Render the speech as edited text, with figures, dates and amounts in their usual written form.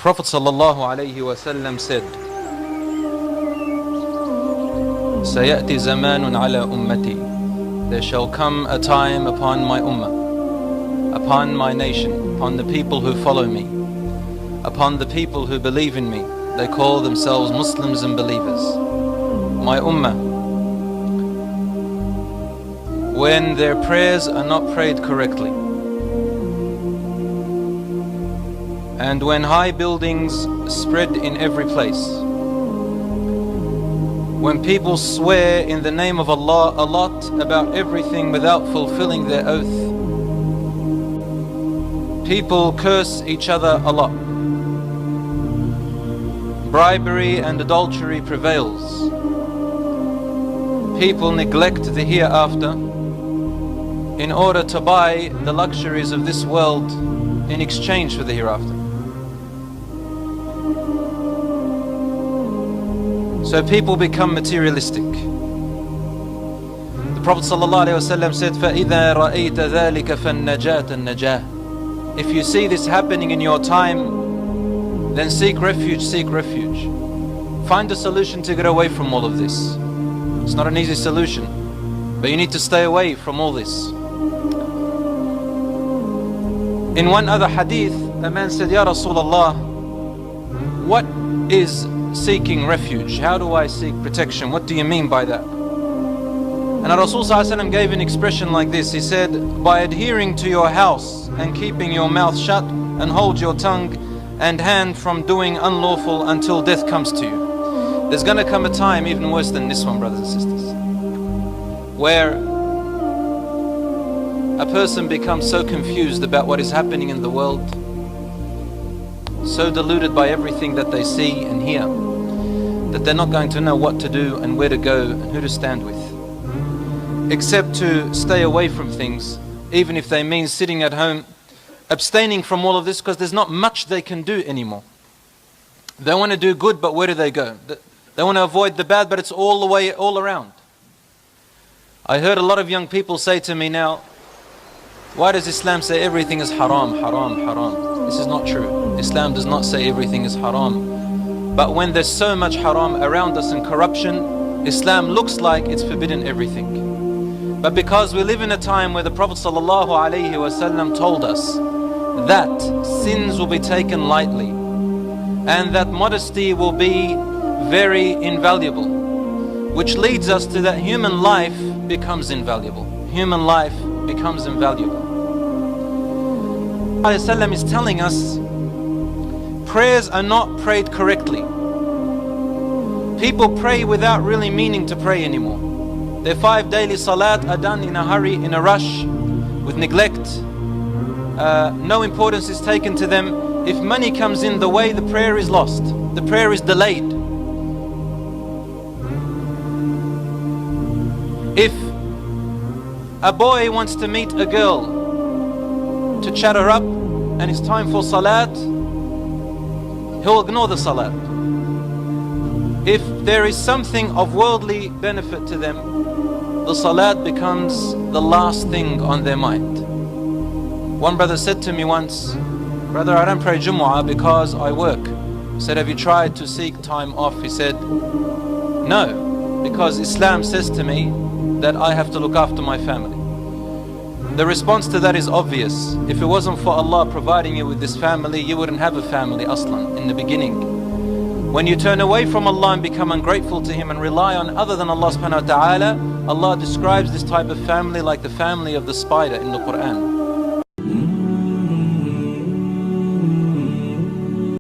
Prophet ﷺ said, سَيَأْتِ زَمَانٌ عَلَى أُمَّتِي. There shall come a time upon my ummah, upon my nation, upon the people who follow me, upon the people who believe in me. They call themselves Muslims and believers. My ummah, when their prayers are not prayed correctly, and when high buildings spread in every place, when people swear in the name of Allah a lot about everything without fulfilling their oath, people curse each other a lot, bribery and adultery prevails, people neglect the hereafter in order to buy the luxuries of this world in exchange for the hereafter. So people become materialistic. The Prophet ﷺ said, فَإِذَا رَأَيْتَ ذَلِكَ فَالنَّجَاةَ النَّجَاةِ. If you see this happening in your time, then seek refuge, seek refuge. Find a solution to get away from all of this. It's not an easy solution, but you need to stay away from all this. In one other hadith, a man said, Ya Rasulullah, what is seeking refuge? How do I seek protection? What do you mean by that? And Rasul ﷺ gave an expression like this. He said, by adhering to your house and keeping your mouth shut and hold your tongue and hand from doing unlawful until death comes to you. There's going to come a time even worse than this one, brothers and sisters, where a person becomes so confused about what is happening in the world, so deluded by everything that they see and hear, that they're not going to know what to do and where to go and who to stand with, except to stay away from things, even if they mean sitting at home, abstaining from all of this, because there's not much they can do anymore. They want to do good, but where do they go? They want to avoid the bad, but it's all the way, all around. I heard a lot of young people say to me now, why does Islam say everything is haram, haram, haram? This is not true. Islam does not say everything is haram. But when there's so much haram around us and corruption, Islam looks like it's forbidden everything. But because we live in a time where the Prophet ﷺ told us that sins will be taken lightly and that modesty will be very invaluable, which leads us to that human life becomes invaluable. Human life becomes invaluable. ﷺ is telling us prayers are not prayed correctly. People pray without really meaning to pray anymore. Their 5 daily salat are done in a hurry, in a rush, with neglect. No importance is taken to them. If money comes in the way, the prayer is lost. The prayer is delayed. If a boy wants to meet a girl to chat her up and it's time for salat, he'll ignore the salat. If there is something of worldly benefit to them, the salat becomes the last thing on their mind. One brother said to me once, brother, I don't pray Jumu'ah because I work. I said, have you tried to seek time off? He said, no, because Islam says to me that I have to look after my family. The response to that is obvious. If it wasn't for Allah providing you with this family, you wouldn't have a family aslan in the beginning. When you turn away from Allah and become ungrateful to Him and rely on other than Allah subhanahu wa ta'ala, Allah describes this type of family like the family of the spider in the Quran.